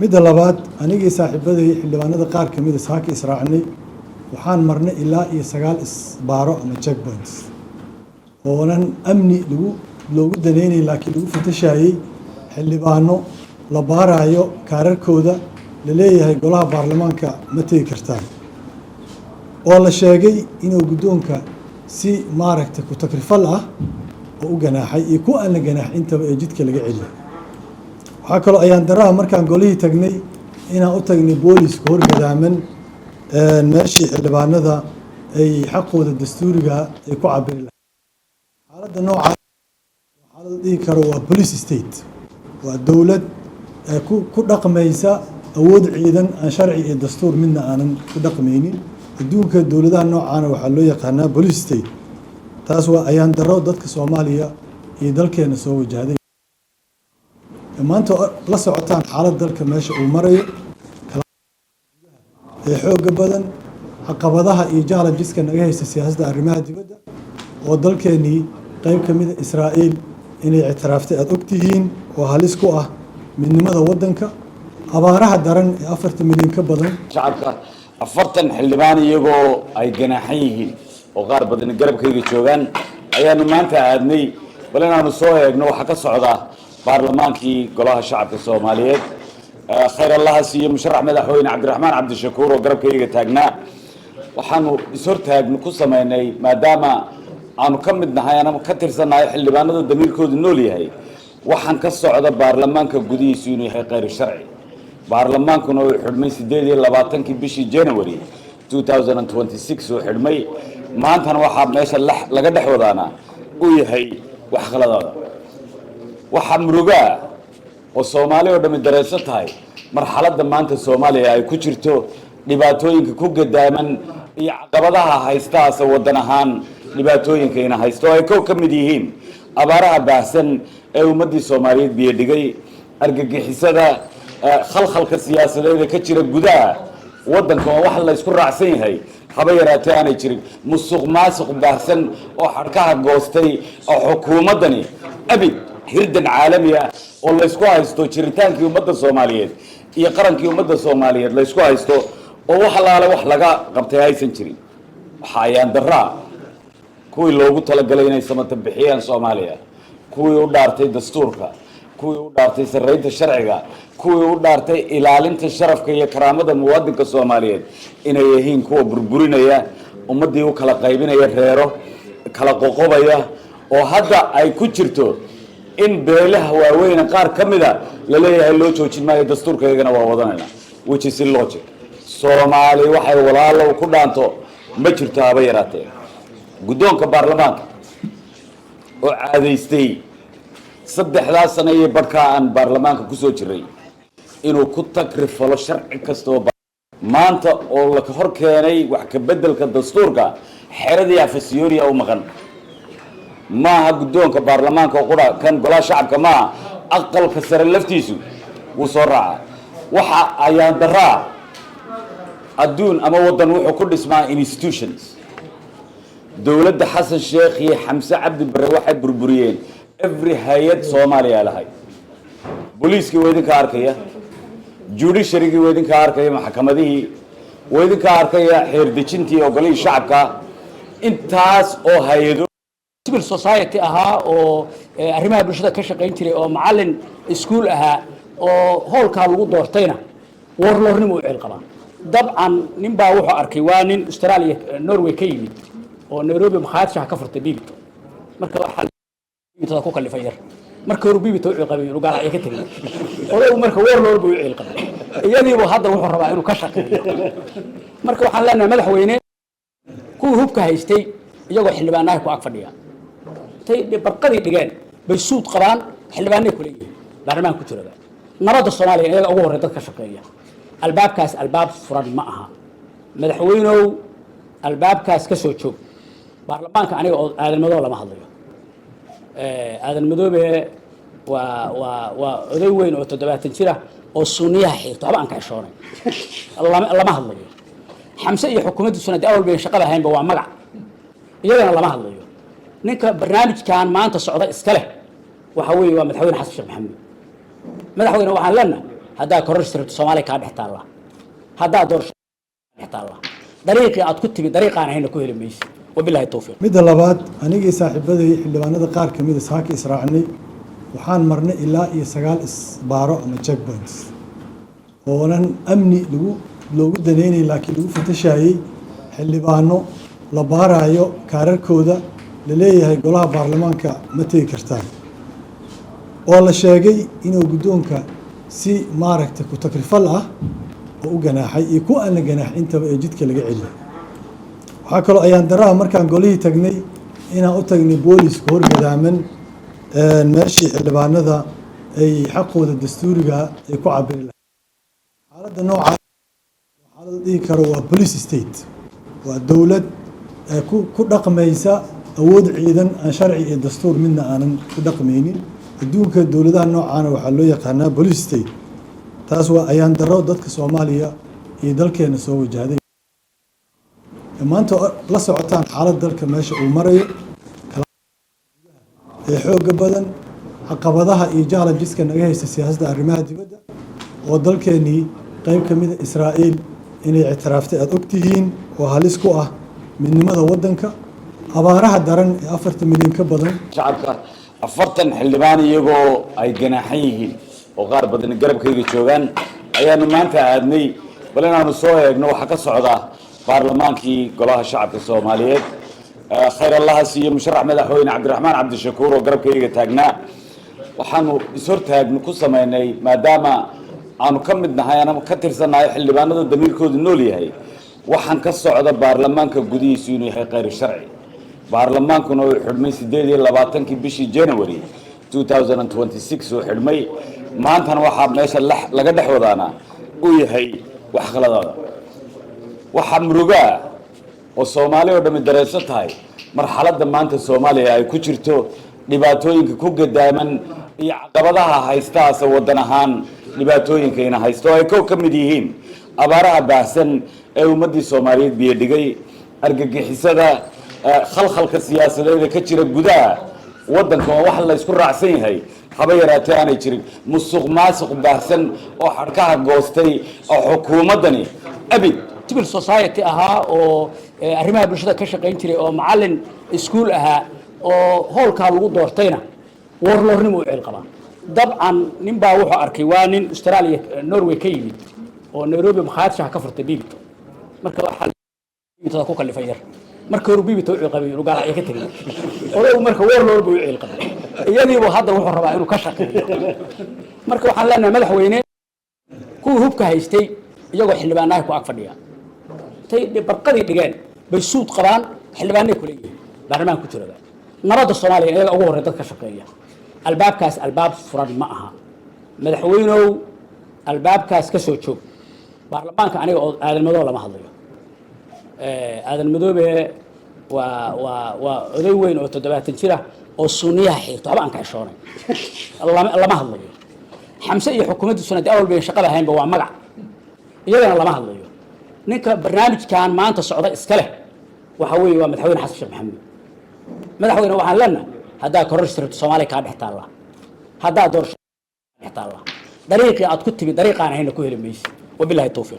midda labaad anigii saaxiibadii xildhibaanada qaar ka mid ah saaka israacnay waxaan marnay ilaa iyo 9 isbaaro ama checkpoints oonan amni loogu daneynay laakiin lagu fatashayay xildhibaano la baarayo kaararkooda la leeyahay golaha baarlamaanka ma tegi kartaan oo la sheegay inuu guddoonka si maaragtay ku takrifal ah oo u ganaaxay iyo ku aan la ganaax intaba ee jidka laga celiyay waxaa kaloo ayaan daraha markaan golihii tagnay inaan u tagnay booliska horgadaaman meeshii xildhibaanada ay xaqooda dastuuriga ay ku cabiri lahayd xaaladda noocaas waxaa la dhihi karo waa police state waa dowlad ku dhaqmaysa awood ciidan aan sharci iyo dastuur midna aanan ku dhaqmaynin adduunka dowladaha noocaana waxaa loo yaqaanaa police state taas waa ayaan daro dadka Soomaaliya iyo dalkeena soo wajahday maanta la socotaan xaalad dalka meesha uu marayo ee xoog badan caqabadaha iyo challengeska naga haysta siyaasadda arrimaha dibadda oo dalkeenii qayb ka mid ah Israa'iil inay ictiraaftay aad ogtihiin oo halis ku ah midnimada waddanka abaaraha daran ee 4 milyan ka badan shacabka 40 xildhibaan iyagoo ay ganaaxan yihiin oo qaar badan garabkayga joogaan ayaanu maanta aadnay bal inaanu soo eegno waxa ka socda baarlamaankii golaha shacabka Soomaaliyeed khayr allah siiyo musharax madaxweyne Cabdiraxmaan Cabdishakuur oo garabkayga taagnaa waxaanu ishortaagno ku sameynay maadaama aanu ka mid nahay anama ka tirsanahay xildhibaanada damiirkoodu nool yahay waxaan ka socda baarlamaanka gudihiisu inuu yahay khayr sharci baarlamaankuna uu xidhmay 28 bishii January 2026 oo xidhmay maantana waxa meesha laga dhex wadaana uu yahay wax khaladada waxa muruga oo Soomaaliya oo dhami dareensan tahay marxaladda maanta Soomaaliya ay ku jirto dhibaatooyinka ku gadaaman iyo caqabadaha haystaas wadan ahaan dhibaatooyinka ina haysto ay ka mid yihiin abaaraha baahsan ee ummadii Soomaaliyeed biyo dhigay argagixisada khalkhalka siyaasadeed ka jira gudaha wadanka wax la isku raacsan yahay haba yaraatee aanay jirin musuqmaasuq baahsan oo xarkaha goostay oo xukuumadani abid hirdan caalami ah oo la isku haysto jiritaankii ummadda Soomaaliyeed iyo qarankii ummadda Soomaaliyeed la isku haysto oo wax laga qabtay aysan jirin waxa ayaan daraa kuwii loogu talagalay inay samata bixiyaan Soomaaliya kuwii u dhaartay dastuurka kuwii u dhaartay sarreynta sharciga kuwii u dhaartay ilaalinta sharafka iyo karaamada muwaadinka Soomaaliyeed inay yihiin kuwa burburinaya ummadii u kala qaybinaya reero kala qoqobaya oo hadda ay ku jirto in beelaha waaweyn qaar kamida la leeyahay loo joojin maayo dastuurkeegana waa wadanayna which is illogic Soomaali waxay walaalo ku dhaanto ma jirto haba yaraatee guddoonka baarlamaanka oo caadeystay 3 sano iyo barka aan baarlamaanka ku soo jiray inuu ku takrifalo sharci kasto maanta oo la hor keenay wax ka bedelka dastuurka xeradii afasiyooriya u maqan maaha guddoonka baarlamaanka qura kan golaha shacabka ma aqalka sare laftiisu wuu soo raaca waxa ayaan daraa adduun ama wadan wuxuu ku dhismaa institutions dawladda Xasan Sheekh iyo Xamse Cabdi Barre waxay burburiyeen every hay'ad Soomaaliya lahay booliiska weedinka arkaya judiciary weedinka arkaya maxkamadihii weedinka arkaya xeer dejintii oo golihii shacabka intaas oo hay'ado civil society ahaa oo arrimaha bulshada ka shaqeyn jiray oo macallin iskuul ahaa oo howlka lagu doortayna warloornimo u ceel qabaan dabcan nin baa wuxuu arkay waa nin Australia Norway ka yimid oo Nairobi makhaayad ka furtay bibito marka waxa bibito ku kalifay yar marka uu bibito u qabay inuu gaar ay ka tagay oo marka warloor buu u ceel qabay iyadiiba hadda wuxuu rabaa inuu ka shaqeeyo marka waxaan leenahay madaxweyne ku hubka haystay iyagoo xildhibaanaha ku ag fadhiya tay barqadii dhigeen bay suud qabaan xildhibaanay ku leeyihiin baarlamaanka ku jira nabadda Soomaaliya iyaga ugu horeeyay dadka shaqeeya albaabkaas albaab furan ma aha madaxweynow albaabkaas ka soo joog baarlamaanka aniga oo aadan madoobe lama hadlayo aadan madoobe waa oday weyn oo 70 jira oo sunniyaha xirto aba aan ka xishoonay lama hadlayo xamse iyo xukuumaddiisuna awal bay shaqada haynba waa magac iyagana lama hadlayo ninka barnaamijkan maanta socda iska leh waxa weeye waa madaxweyne Xasan Sheekh Maxamed madaxweyne waxaan leenahay haddaa kororsi rabto Soomaaliya ka dhex taala haddaa doorasho dhex taala dariiqii aad ku timi dariiqaan ahayna ku heli maysid wabillahi tawfiiq midda labaad anigii saaxiibaday xildhibaanada qaar ka mid ah saaka israacnay waxaan marnay ilaa iyo 9 isbaaro ama checkpoints oonan amni loogu daneynay laakiin lagu fatashayay xildhibaano la baarayo kaararkooda la leeyahay golaha baarlamaanka ma tegi kartaan oo la sheegay inuu guddoonka si maaragtay ku takrifal ah oo u ganaaxay iyo ku aan la ganaax intaba ee jidka laga celiyay waxaa kaloo ayaan daraa markaan golihii tagnay inaan u tagnay booliska horgadaaman meeshii xildhibaanada ay xaqooda dastuuriga ay ku cabiri lahayd xaaladda noocaas waxaa la dhihi karo waa police state waa dowlad ku dhaqmaysa awood ciidan aan sharci iyo dastuur midna aanan ku dhaqmaynin adduunka dowladaha noocaana waxaa loo yaqaanaa police state taas waa ayaan daro dadka Soomaaliya iyo dalkeena soo wajahday maanta la socotaan xaalad dalka meesha uu marayo ee xoog badan caqabadaha iyo challengeska naga haysta siyaasadda arrimaha dibadda oo dalkeenii qayb ka mid ah Israa'iil inay ictiraaftay aad ogtihiin oo halis ku ah midnimada waddanka abaaraha daran ee 4 milyan ka badan shacabka 40 xildhibaan iyagoo ay ganaaxan yihiin oo qaar badan garabkayga joogaan ayaanu maanta aadnay bal inaanu soo eegno waxa ka socda baarlamaankii golaha shacabka Soomaaliyeed khayr allah siiyo musharax madaxweyne Cabdiraxmaan Cabdishakuur oo garabkayga taagnaa waxaanu ishortaagno ku sameynay maadaama aanu ka mid nahay ama ka tirsanahay xildhibaanada damiirkoodu nool yahay waxaan ka socda baarlamaanka gudihiisu inuu yahay khayr sharci baarlamaankuna uu xidhmay 28 bishii January 2026 uu xidhmay maantana waxaa meesha laga dhex wadaana uu yahay wax khaladaada waxa murugaa oo Soomaaliya oo dhami dareensan tahay marxaladda maanta Soomaaliya ay ku jirto dhibaatooyinka ku gadaaman iyo caqabadaha haystaas wadan ahaan dhibaatooyinkeena haysto ay ka mid yihiin abaaraha baahsan ee ummadii Soomaaliyeed biyo dhigay argagixisada khalkhalka siyaasadeed ka jira gudaha wadanka wax la isku raacsan yahay haba yaraatee aanay jirin musuqmaasuq baahsan oo xarkaha goostay oo xukuumadani abid civil society ahaa oo arrimaha bulshada ka shaqeyn jiray oo macallin iskuul ahaa oo howlkaa lagu doortayna warlornimo u ceel qabaa dabcan nin baa wuxuu arkay waa nin Australia Norway ka yimid oo Nairobi makhaayad ka furtay biibto marka waxa biibtada ku kalifay yar marka hore biibto u qabay inuu gaal ay ka tagay oo marka warlor buu u ceel qabay iyadiiba hadda wuxuu rabaa inuu ka shaqeeyo marka waxaan leenahay madaxweyne ku hubka haystay iyagoo xildhibaanaha ku ag fadhiya tay barqadii dhigeen bay suud qabaan xildhibaanay ku leeyihiin baarlamaanka ku jira nabadda Soomaaliya iyaga ugu horeeyay dadka shaqeeya albaabkaas albaab furan ma aha madaxweynow albaabkaas ka soo joog baarlamaanka aniga oo aadan madoobe lama hadlayo aadan madoobe waa oday weyn oo 70 jira oo sunniyaha xirto haba aan ka heshoonay lama hadlayo xamse iyo xukuumaddiisuna awal bay shaqada haynba waa magac iyagana lama hadlayo ninka barnaamijkan maanta socda iska leh waxa weeye waa madaxweyne xasan sheekh maxamed madaxweyne waxaan leenahay haddaa kororsi rabto Soomaaliya ka dhex taala haddaa doorasho dhex taala dariiqii aad ku timi dariiqaan ahayna ku heli maysid wabillahi tawfiiq